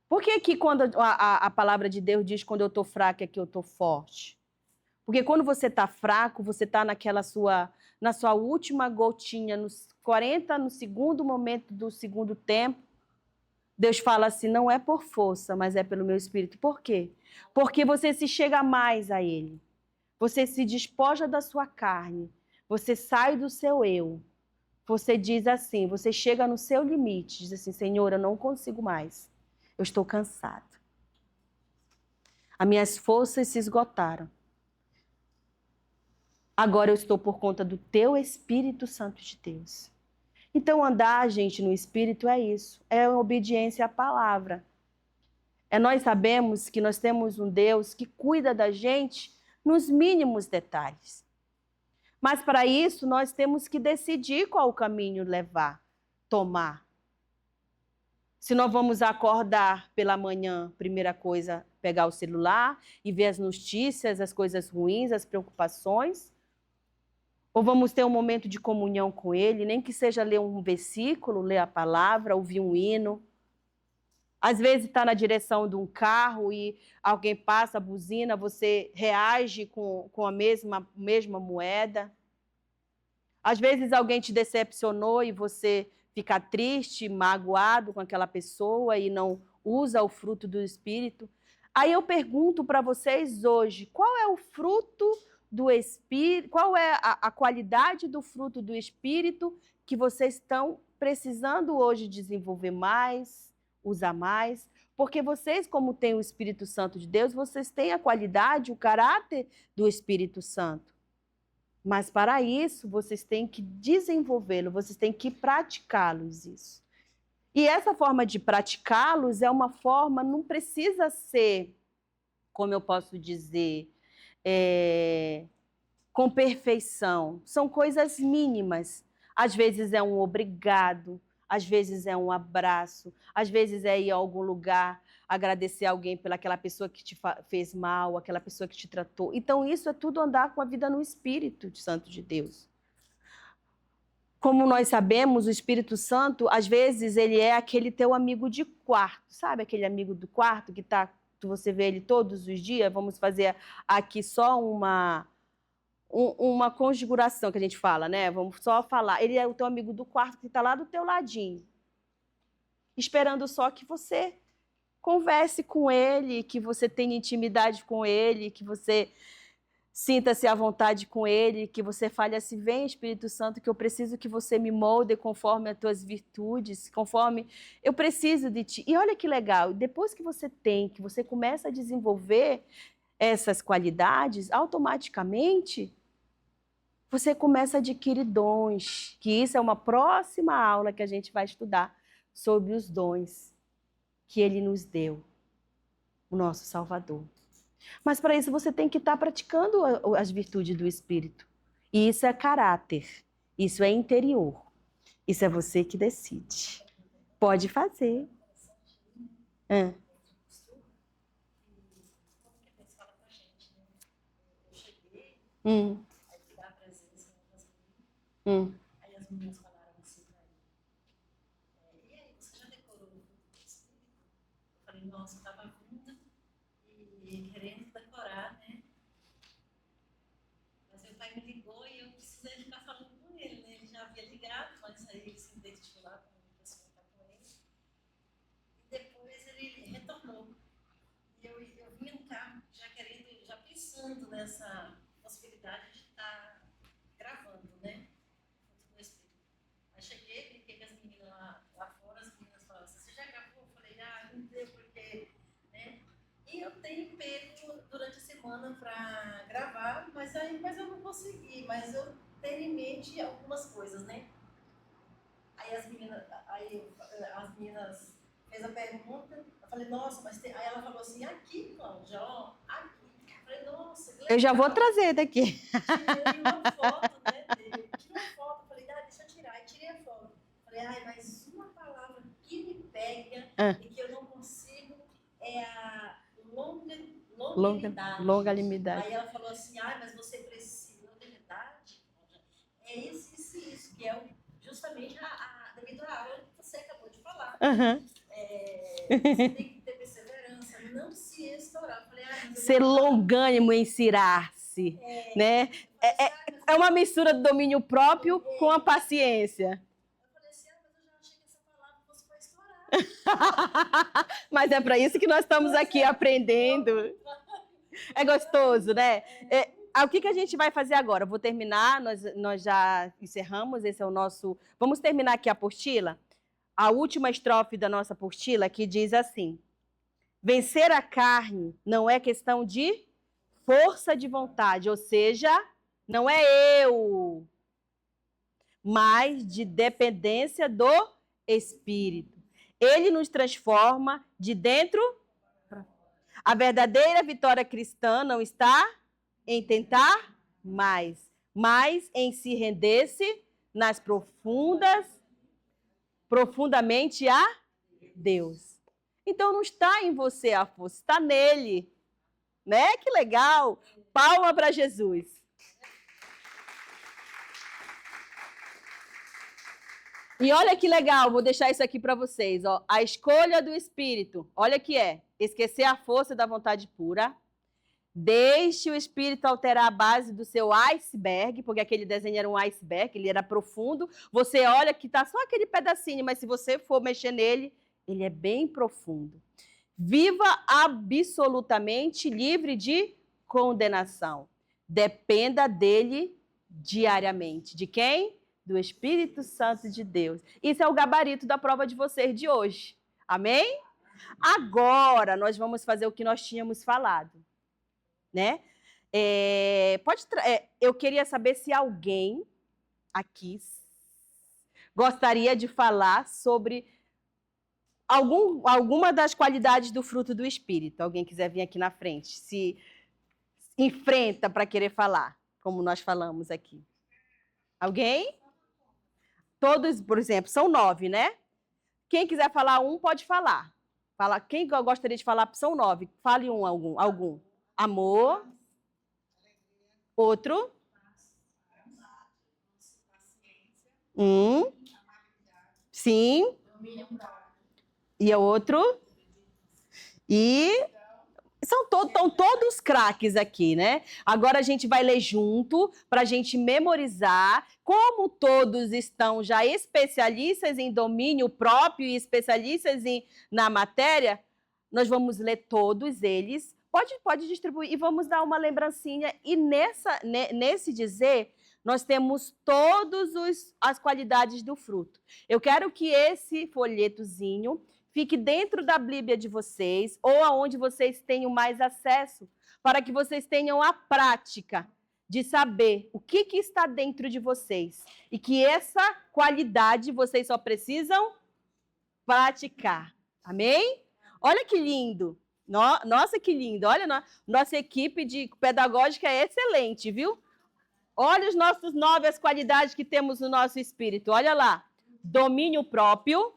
S1: Por que quando a palavra de Deus diz quando eu estou fraca é que eu estou forte? Porque quando você está fraco, você está na sua última gotinha, no segundo momento do segundo tempo, Deus fala assim, não é por força, mas é pelo meu Espírito. Por quê? Porque você se chega mais a Ele. Você se despoja da sua carne. Você sai do seu eu. Você diz assim, você chega no seu limite. Diz assim, Senhor, eu não consigo mais. Eu estou cansado. As minhas forças se esgotaram. Agora eu estou por conta do teu Espírito Santo de Deus. Então, andar, gente, no Espírito é isso. É obediência à palavra. Nós sabemos que nós temos um Deus que cuida da gente nos mínimos detalhes. Mas, para isso, nós temos que decidir qual caminho levar, tomar. Se nós vamos acordar pela manhã, primeira coisa, pegar o celular e ver as notícias, as coisas ruins, as preocupações, ou vamos ter um momento de comunhão com Ele, nem que seja ler um versículo, ler a palavra, ouvir um hino. Às vezes está na direção de um carro e alguém passa a buzina, você reage com a mesma moeda. Às vezes alguém te decepcionou e você fica triste, magoado com aquela pessoa e não usa o fruto do Espírito. Aí eu pergunto para vocês hoje, qual é o fruto do Espírito, qual é a qualidade do fruto do Espírito que vocês estão precisando hoje desenvolver mais, usar mais? Porque vocês, como têm o Espírito Santo de Deus, vocês têm a qualidade, o caráter do Espírito Santo. Mas para isso, vocês têm que desenvolvê-lo, vocês têm que praticá-los isso. E essa forma de praticá-los é uma forma, não precisa ser, como eu posso dizer, com perfeição. São coisas mínimas. Às vezes é um obrigado, às vezes é um abraço, às vezes é ir a algum lugar, agradecer alguém pelaquela pessoa que te fez mal, aquela pessoa que te tratou. Então, isso é tudo andar com a vida no Espírito Santo de Deus. Como nós sabemos, o Espírito Santo, às vezes, ele é aquele teu amigo de quarto. Sabe aquele amigo do quarto que você vê ele todos os dias? Vamos fazer aqui só uma conjuração que a gente fala, né? Vamos só falar. Ele é o teu amigo do quarto que está lá do teu ladinho, esperando só que você converse com ele, que você tenha intimidade com ele, que você sinta-se à vontade com ele, que você fale assim: vem, Espírito Santo, que eu preciso que você me molde conforme as tuas virtudes, conforme eu preciso de ti. E olha que legal, depois que você começa a desenvolver essas qualidades, automaticamente você começa a adquirir dons, que isso é uma próxima aula que a gente vai estudar sobre os dons que ele nos deu, o nosso Salvador. Mas para isso você tem que estar praticando as virtudes do Espírito. E isso é caráter, isso é interior. Isso é você que decide. Pode fazer.
S5: Como que Deus fala pra gente, né? Eu cheguei, aí fui dar a presença das meninas, aí as meninas falaram assim pra mim, e aí, você já decorou o fruto do Espírito? Eu falei, nossa, eu tava vindo e querendo decorar, né? Mas meu pai me ligou e eu precisei ficar falando com ele, né? Ele já havia ligado, mas aí ele se identificou lá com a pessoa que tá com ele. E depois ele retornou. E eu vinha no carro já querendo, já pensando nessa possibilidade de estar gravando, né? Fruto do Espírito. Aí cheguei, brinquei com as meninas lá fora, as meninas falaram assim, você já gravou? Eu falei, não deu, porque, né? E eu tenho pego durante a semana para gravar, mas eu não consegui, mas eu tenho em mente algumas coisas, né? Aí as meninas fez a pergunta, eu falei, nossa, mas aí ela falou assim, aqui, Cláudia, ó, aqui. Eu falei, nossa, que legal.
S1: Eu já vou trazer daqui.
S5: Tirei uma foto, né, dele. Tirei uma foto, falei, deixa eu tirar. Aí tirei a foto. Falei, mas uma palavra que me pega e que eu não consigo é a longanimidade.
S1: Longanimidade.
S5: Aí ela falou assim, mas você precisa, longanimidade, é isso, que é justamente devido à aula que você acabou de falar. Você tem que ter perseverança, não se estourar. Eu falei,
S1: ser longânimo em cirar-se, né? É uma mistura do domínio próprio com a paciência.
S5: Eu falei assim, mas eu já achei que essa palavra fosse para estourar.
S1: Mas é para isso que nós estamos aqui aprendendo. É gostoso, né? O que a gente vai fazer agora? Eu vou terminar, nós já encerramos, esse é o nosso... Vamos terminar aqui a apostila? A última estrofe da nossa apostila que diz assim: vencer a carne não é questão de força de vontade, ou seja, não é eu, mas de dependência do Espírito. Ele nos transforma de dentro. A verdadeira vitória cristã não está em tentar mais, mas em se render-se nas profundamente a Deus. Então não está em você a força, está nele. Né? Que legal! Palma para Jesus. E olha que legal, vou deixar isso aqui para vocês. Ó. A escolha do Espírito, olha que é, esquecer a força da vontade pura. Deixe o Espírito alterar a base do seu iceberg, porque aquele desenho era um iceberg, ele era profundo. Você olha que está só aquele pedacinho, mas se você for mexer nele, ele é bem profundo. Viva absolutamente livre de condenação. Dependa dele diariamente. De quem? Do Espírito Santo de Deus. Isso é o gabarito da prova de vocês de hoje. Amém? Agora nós vamos fazer o que nós tínhamos falado. Né? Eu queria saber se alguém aqui gostaria de falar sobre alguma das qualidades do fruto do Espírito. Alguém quiser vir aqui na frente, se enfrenta para querer falar, como nós falamos aqui. Alguém? Todos, por exemplo, são 9, né? Quem quiser falar um, pode falar. Quem gostaria de falar? São 9. Fale algum. Amor. Outro. Sim. E o outro? E estão todos craques aqui, né? Agora a gente vai ler junto para a gente memorizar. Como todos estão já especialistas em domínio próprio e especialistas na matéria, nós vamos ler todos eles. Pode distribuir e vamos dar uma lembrancinha. E nesse dizer, nós temos todas as qualidades do fruto. Eu quero que esse folhetozinho fique dentro da Bíblia de vocês ou aonde vocês tenham mais acesso, para que vocês tenham a prática de saber o que está dentro de vocês e que essa qualidade vocês só precisam praticar. Amém? Olha que lindo. Nossa, que lindo. Olha, nossa equipe de pedagógica é excelente, viu? Olha os nossos 9 as qualidades que temos no nosso espírito. Olha lá. Domínio próprio.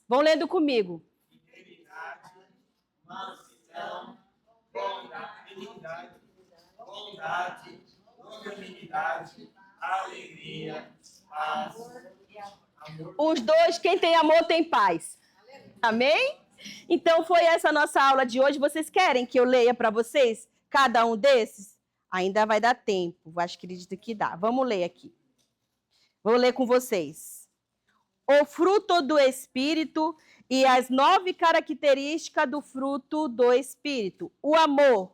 S1: Vão lendo comigo.
S4: Integridade, mansidão, bondade, longanimidade, alegria, paz, amor.
S1: Os dois, quem tem amor tem paz. Amém? Então foi essa a nossa aula de hoje. Vocês querem que eu leia para vocês cada um desses? Ainda vai dar tempo. Acho que acredito que dá. Vamos ler aqui. Vou ler com vocês. O fruto do Espírito e as 9 características do fruto do Espírito. O amor.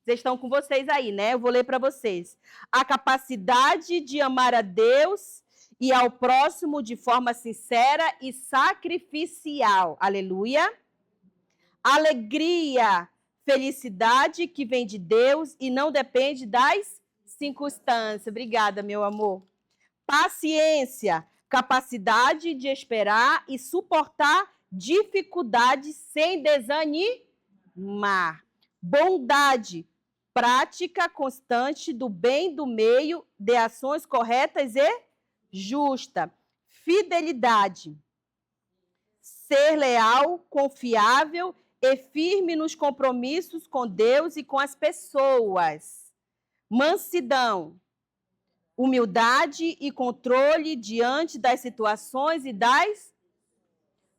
S1: Vocês estão com vocês aí, né? Eu vou ler para vocês. A capacidade de amar a Deus e ao próximo de forma sincera e sacrificial. Aleluia. Alegria, felicidade que vem de Deus e não depende das circunstâncias. Obrigada, meu amor. Paciência, capacidade de esperar e suportar dificuldades sem desanimar. Bondade, prática constante do bem do meio de ações corretas e justas. Fidelidade, ser leal, confiável e firme nos compromissos com Deus e com as pessoas. Mansidão, humildade e controle diante das situações e das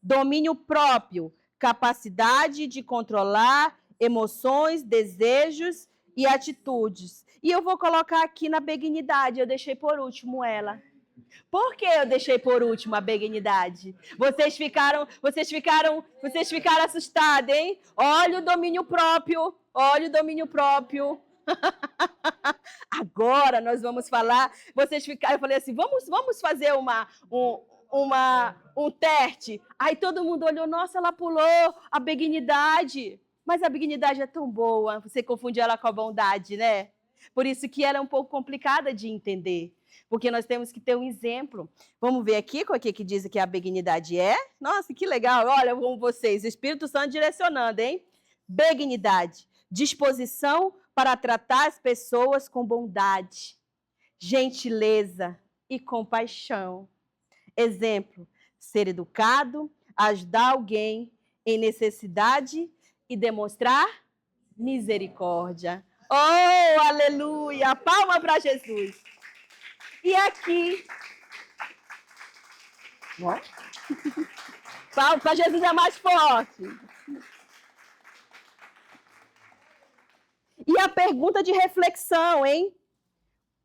S1: domínio próprio, capacidade de controlar emoções, desejos e atitudes. E eu vou colocar aqui na benignidade, eu deixei por último ela. Por que eu deixei por último a benignidade? Vocês ficaram assustados, hein? Olha o domínio próprio, olha o domínio próprio. Agora nós vamos falar. Eu falei assim, vamos fazer um teste. Aí todo mundo olhou, nossa, ela pulou a benignidade. Mas a benignidade é tão boa, você confunde ela com a bondade, né? Por isso que ela é um pouco complicada de entender. Porque nós temos que ter um exemplo. Vamos ver aqui o que diz que a benignidade é? Nossa, que legal. Olha como vocês, o Espírito Santo direcionando, hein? Benignidade, disposição para tratar as pessoas com bondade, gentileza e compaixão. Exemplo, ser educado, ajudar alguém em necessidade e demonstrar misericórdia. Oh, aleluia! Palma para Jesus. E aqui... Palma para Jesus é mais forte. E a pergunta de reflexão, hein?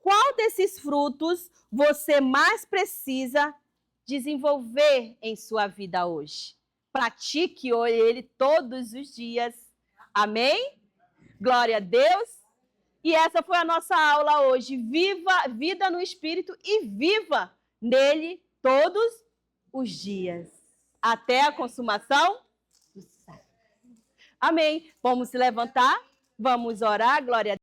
S1: Qual desses frutos você mais precisa desenvolver em sua vida hoje? Pratique ele todos os dias. Amém? Glória a Deus. E essa foi a nossa aula hoje. Viva vida no Espírito e viva nele todos os dias. Até a consumação do século. Amém. Vamos se levantar. Vamos orar, glória a Deus.